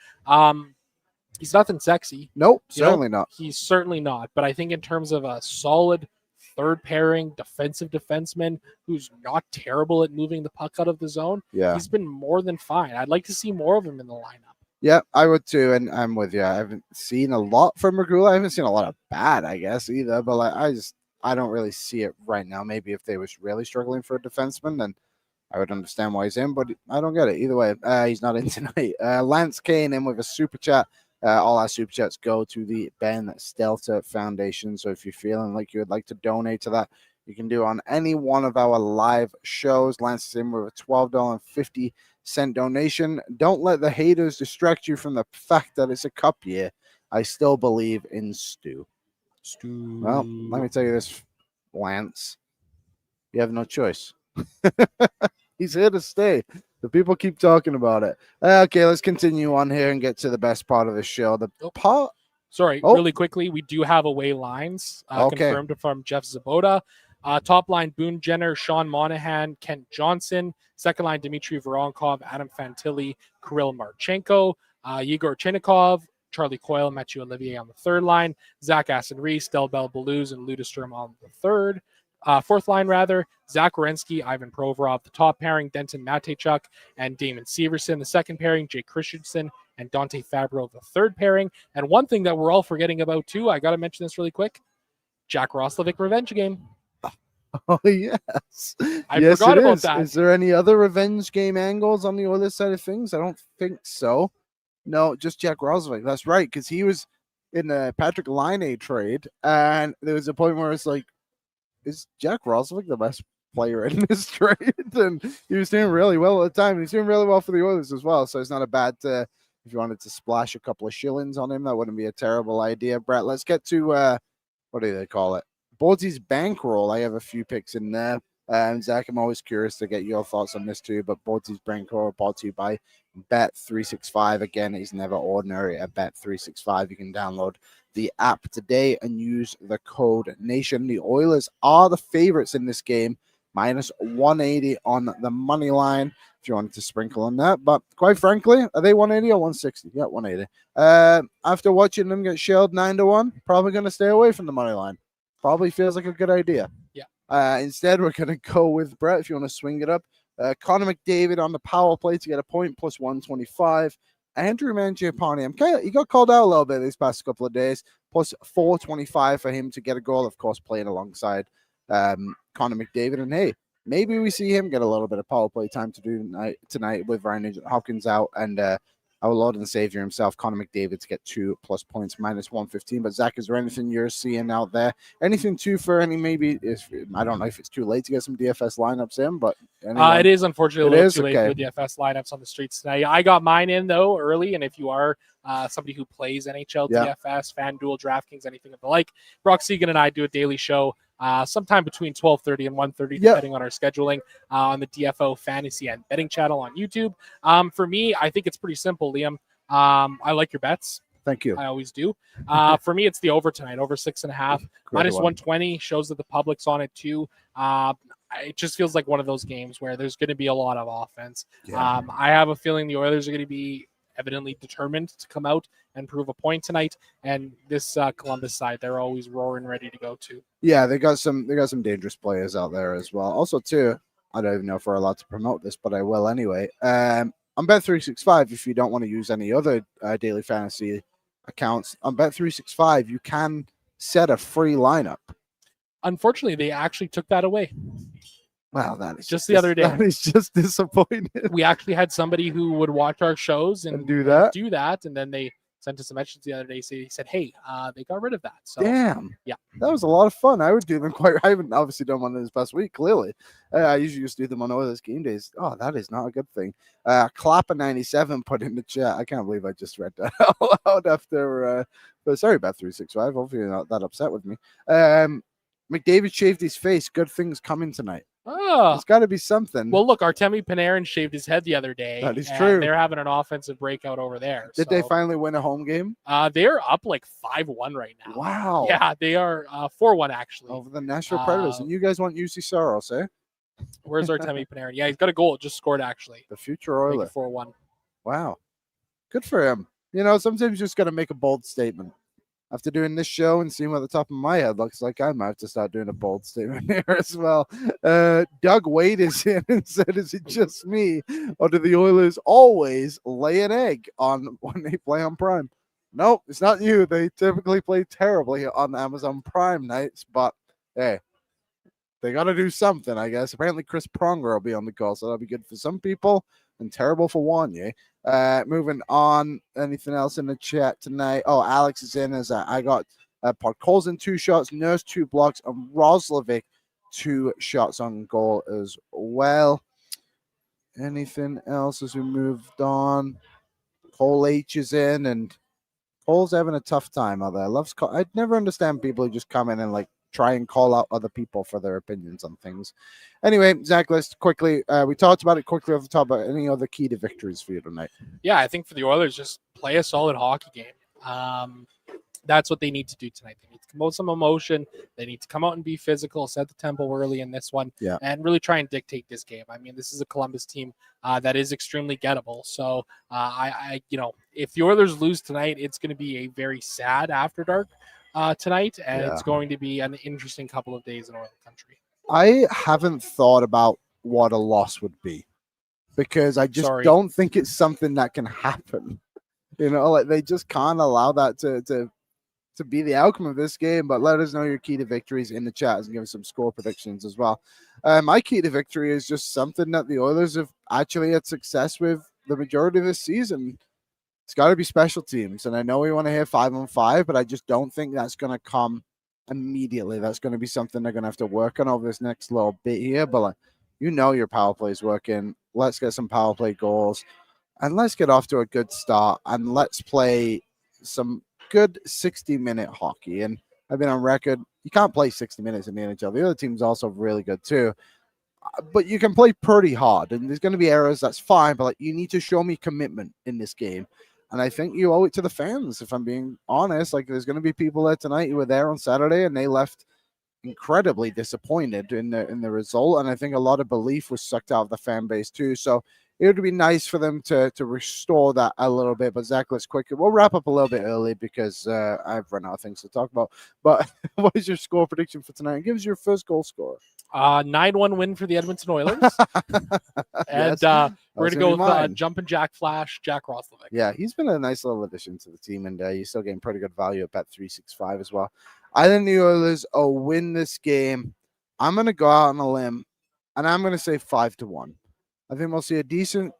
He's nothing sexy. Nope, certainly not. He's certainly not. But I think in terms of a solid third pairing defensive defenseman who's not terrible at moving the puck out of the zone, he's been more than fine. I'd like to see more of him in the lineup. Yeah, I would too, and I'm with you. I haven't seen a lot from Regula. I haven't seen a lot of bad, I guess, either. But I don't really see it right now. Maybe if they was really struggling for a defenseman, then I would understand why he's in. But I don't get it either way. He's not in tonight. Lance Kane in with a super chat. All our super chats go to the Ben Stelter Foundation. So if you're feeling like you would like to donate to that, you can do on any one of our live shows. Lance is in with a $12.50 donation. Don't let the haters distract you from the fact that it's a cup year. I still believe in Stu. Well, let me tell you this, Lance. You have no choice. He's here to stay. The people keep talking about it. Okay, let's continue on here and get to the best part of the show. Really quickly, we do have away lines confirmed from Jeff Zaboda. Top line, Boone Jenner, Sean Monahan, Kent Johnson. Second line, Dmitry Voronkov, Adam Fantilli, Kirill Marchenko, Yegor Chenikov, Charlie Coyle, Mathieu Olivier on the third line, Zach Aston-Reese, Del Bell Belouz, and Ludestrom on the fourth line, Zach Werenski, Ivan Provorov, the top pairing, Denton Mateychuk and Damon Severson, the second pairing, Jake Christensen and Dante Fabro, the third pairing. And one thing that we're all forgetting about too, I got to mention this really quick, Jack Roslovic revenge game. Oh, yes. I forgot about that. Is there any other revenge game angles on the Oilers side of things? I don't think so. No, just Jack Roslovic. That's right, because he was in the Patrick Laine trade, and there was a point where it's like, is Jack Roslovic the best player in this trade? And he was doing really well at the time. He's doing really well for the Oilers as well, so it's not a bad if you wanted to splash a couple of shillings on him, that wouldn't be a terrible idea. Brett, let's get to, what do they call it? Bordzy's bankroll. I have a few picks in there. Zach, I'm always curious to get your thoughts on this too, but Bordzy's bankroll brought to you by Bet365. Again, it's never ordinary at Bet365. You can download the app today and use the code NATION. The Oilers are the favorites in this game, minus 180 on the money line, if you wanted to sprinkle on that. But quite frankly, are they 180 or 160? Yeah, 180. After watching them get shelled 9-1, probably going to stay away from the money line. Probably feels like a good idea. Yeah. Instead, we're going to go with Brett if you want to swing it up. Connor McDavid on the power play to get a point, plus 125. Andrew Mangiapane, he got called out a little bit these past couple of days, plus 425 for him to get a goal, of course, playing alongside Connor McDavid. And hey, maybe we see him get a little bit of power play time to do tonight with Ryan Nugent-Hopkins out and our Lord and Savior himself, Connor McDavid, to get 2+ points, minus 115. But Zach, is there anything you're seeing out there? Anything too for any? Maybe I don't know if it's too late to get some DFS lineups in, but it is unfortunately a little too late for the DFS lineups on the streets tonight. I got mine in though early, and if you are somebody who plays NHL, DFS, FanDuel, DraftKings, anything of the like, Brock Segan and I do a daily show sometime between 12:30 and 1:30, depending on our scheduling, on the DFO Fantasy and Betting channel on YouTube. For me, I think it's pretty simple, Liam. I like your bets. Thank you. I always do. For me, it's the over tonight, over 6.5. Minus 120 shows that the public's on it too. It just feels like one of those games where there's going to be a lot of offense. I have a feeling the Oilers are going to be evidently determined to come out and prove a point tonight. And this Columbus side, they're always roaring, ready to go too. Yeah, they got some dangerous players out there as well. Also, too, I don't even know if we're allowed to promote this, but I will anyway. On Bet365, if you don't want to use any other daily fantasy accounts, on Bet365, you can set a free lineup. Unfortunately, they actually took that away. Wow, that is just the other day. That is just disappointing. We actually had somebody who would watch our shows and do that. And then they sent us a message the other day. He said, hey, they got rid of that. So damn. Yeah. That was a lot of fun. I would do them I haven't obviously done one in this past week, clearly. I usually just do them on Oilers game days. Oh, that is not a good thing. Clapper97 put in the chat. I can't believe I just read that out loud after but sorry about 365. Hopefully you're not that upset with me. McDavid shaved his face. Good things coming tonight. Oh, It's got to be something. well, look, Artemi Panarin shaved his head the other day. That is and true. They're having an offensive breakout over there. Did they finally win a home game? They're up like 5-1 right now. Wow. Yeah, they are 4-1 actually. Over the Nashville Predators. And you guys want UC Soros, eh? Where's Artemi Panarin? Yeah, he's got a goal. Just scored actually. The future Oiler. 4-1. Wow. Good for him. You know, sometimes you just got to make a bold statement. After doing this show and seeing what the top of my head looks like, I might have to start doing a bold statement here as well. Doug Wade is in and said, is it just me, or do the Oilers always lay an egg on when they play on Prime? Nope, it's not you. They typically play terribly on Amazon Prime nights, but hey, they got to do something, I guess. Apparently, Chris Pronger will be on the call, so that'll be good for some people and terrible for Wanye. Moving on, anything else in the chat tonight? Oh, Alex is in as I got Podkolzin 2 shots, Nurse 2 blocks, and Roslovic 2 shots on goal as well. Anything else as we moved on? Cole H is in, and Cole's having a tough time out there. I'd never understand people who just come in and like try and call out other people for their opinions on things. Anyway, Zach, let's quickly, we talked about it quickly off the top, but any other key to victories for you tonight? Yeah, I think for the Oilers, just play a solid hockey game. That's what they need to do tonight. They need to promote some emotion. They need to come out and be physical, set the tempo early in this one, and really try and dictate this game. I mean, this is a Columbus team that is extremely gettable. So, if the Oilers lose tonight, it's going to be a very sad after dark tonight, and it's going to be an interesting couple of days in Oiler country. I haven't thought about what a loss would be because I just don't think it's something that can happen. You know, like they just can't allow that to be the outcome of this game. But let us know your key to victories in the chat and give us some score predictions as well. My key to victory is just something that the Oilers have actually had success with the majority of this season. It's got to be special teams. And I know we want to hear 5-on-5, but I just don't think that's going to come immediately. That's going to be something they're going to have to work on over this next little bit here. But like, you know, your power play is working. Let's get some power play goals and let's get off to a good start and let's play some good 60-minute hockey. And I've been on record, you can't play 60 minutes in the NHL. The other team's also really good too. But you can play pretty hard, and there's going to be errors. That's fine, but like, you need to show me commitment in this game. And I think you owe it to the fans, if I'm being honest. Like, there's going to be people there tonight who were there on Saturday, and they left incredibly disappointed in the result. And I think a lot of belief was sucked out of the fan base too. So it would be nice for them to restore that a little bit. But Zach, let's quickly, we'll wrap up a little bit early because I've run out of things to talk about. But what is your score prediction for tonight? Give us your first goal scorer. 9-1 win for the Edmonton Oilers. And we're going to go with Jumpin' Jack Flash, Jack Roslovic. Yeah, he's been a nice little addition to the team, and he's still getting pretty good value at bet 365 as well. I think the Oilers will win this game. I'm going to go out on a limb, and I'm going to say 5-1. I think we'll see a decent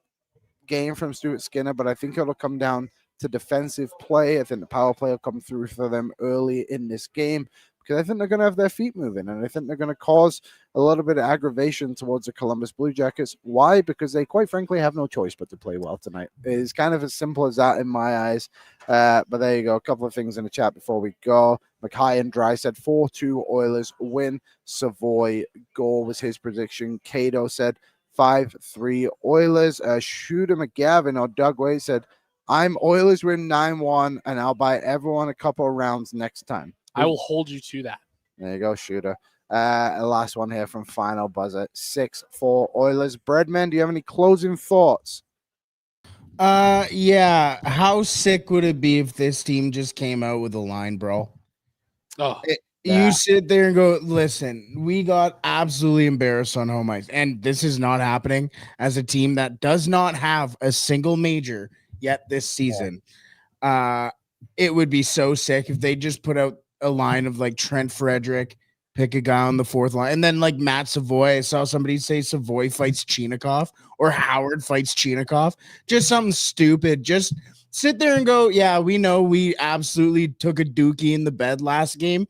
game from Stuart Skinner, but I think it'll come down to defensive play. I think the power play will come through for them early in this game because I think they're going to have their feet moving, and I think they're going to cause a little bit of aggravation towards the Columbus Blue Jackets. Why? Because they, quite frankly, have no choice but to play well tonight. It's kind of as simple as that in my eyes. But there you go. A couple of things in the chat before we go. Mackay and Dry said 4-2 Oilers win. Savoy goal was his prediction. Cato said 5-3 Oilers. Shooter McGavin or Doug Wade said, I'm Oilers win 9-1, and I'll buy everyone a couple of rounds next time. I will hold you to that. There you go, Shooter. Last one here from Final Buzzer. 6-4 Oilers. Breadman, do you have any closing thoughts? Yeah. How sick would it be if this team just came out with a line, bro? Oh, You sit there and go, listen, we got absolutely embarrassed on home ice. And this is not happening as a team that does not have a single major yet this season. It would be so sick if they just put out a line of like Trent Frederick, pick a guy on the fourth line. And then like Matt Savoy, I saw somebody say Savoy fights Chinikov or Howard fights Chinikov. Just something stupid. Just sit there and go, yeah, we know we absolutely took a dookie in the bed last game,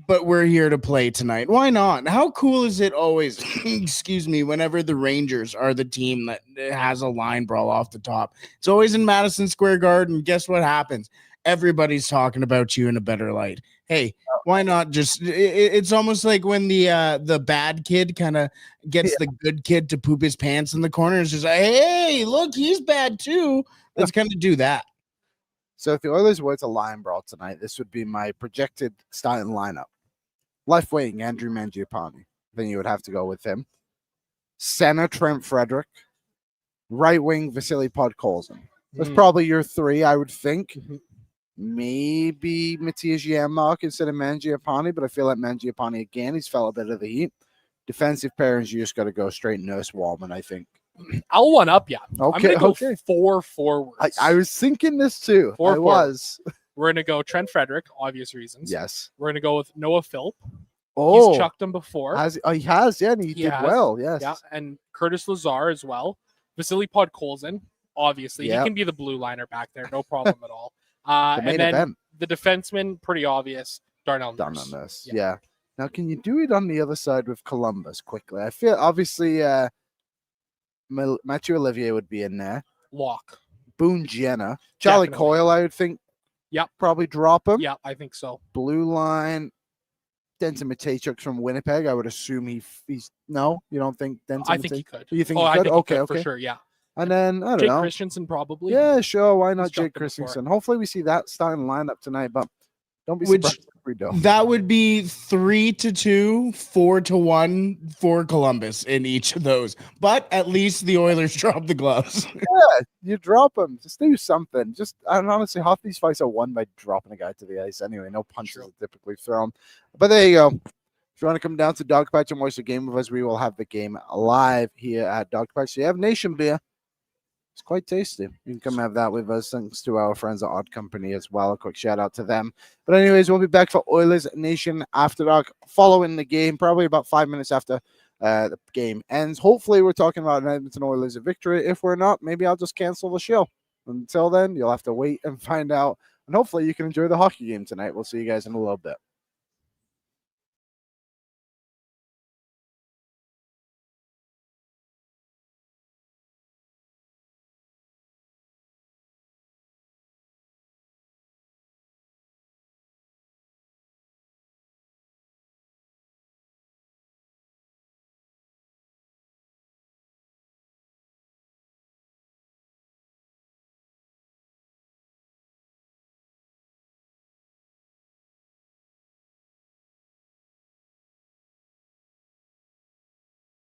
but we're here to play tonight. Why not? How cool is it always, excuse me, whenever the Rangers are the team that has a line brawl off the top? It's always in Madison Square Garden. Guess what happens? Everybody's talking about you in a better light. Hey, why not just it's almost like when the bad kid kind of gets the good kid to poop his pants in the corner. It's just like, hey, look, he's bad too. Let's kind of do that. So if the Oilers were to line brawl tonight, this would be my projected starting lineup. Left wing, Andrew Mangiapane. I think you would have to go with him. Center, Trent Frederick. Right wing, Vasily Podkolzin. That's probably your three, I would think. Maybe Matthias Janmark instead of Mangiapane, but I feel like Mangiapane again, he's felt a bit of the heat. Defensive pairings, you just got to go straight Nurse Wallman, I think. I'll one up, yeah. Okay, I'm going to go 4 forwards. I was thinking this too. Four I was. We're going to go Trent Frederick, obvious reasons. Yes. We're going to go with Noah Philp. Oh. He's chucked him before. He has, yeah, and he did well, yes. Yeah, and Curtis Lazar as well. Vasily Podkolzin, obviously. He can be the blue liner back there, no problem at all. And then the defenseman, pretty obvious, Darnell Nurse. Yeah. Now, can you do it on the other side with Columbus quickly? I feel, obviously, Mathieu Olivier would be in there. Lock. Boone Jenner. Charlie Coyle, I would think. Yep. Probably drop him. Yeah, I think so. Blue line. Denton Matejchuk's from Winnipeg. I would assume he's no. You don't think Denton? I think he could. You think he could? Okay, for sure. Yeah. And then I don't Jake know. Christensen probably. Yeah, sure. Why not He's Jake Christensen? Hopefully we see that starting lineup tonight. But don't be surprised if we don't. That would be 3-2, 4-1 for Columbus in each of those. But at least the Oilers drop the gloves. Yeah, you drop them. Just do something. And honestly, half these fights are won by dropping a guy to the ice anyway. No punches are typically thrown. But there you go. If you want to come down to Dogpatch and watch the game with us, we will have the game live here at Dogpatch. So you have Nation beer. It's quite tasty. You can come have that with us. Thanks to our friends at Odd Company as well. A quick shout out to them. But anyways, we'll be back for Oilersnation After Dark following the game, probably about 5 minutes after the game ends. Hopefully, we're talking about an Edmonton Oilers victory. If we're not, maybe I'll just cancel the show. Until then, you'll have to wait and find out. And hopefully, you can enjoy the hockey game tonight. We'll see you guys in a little bit.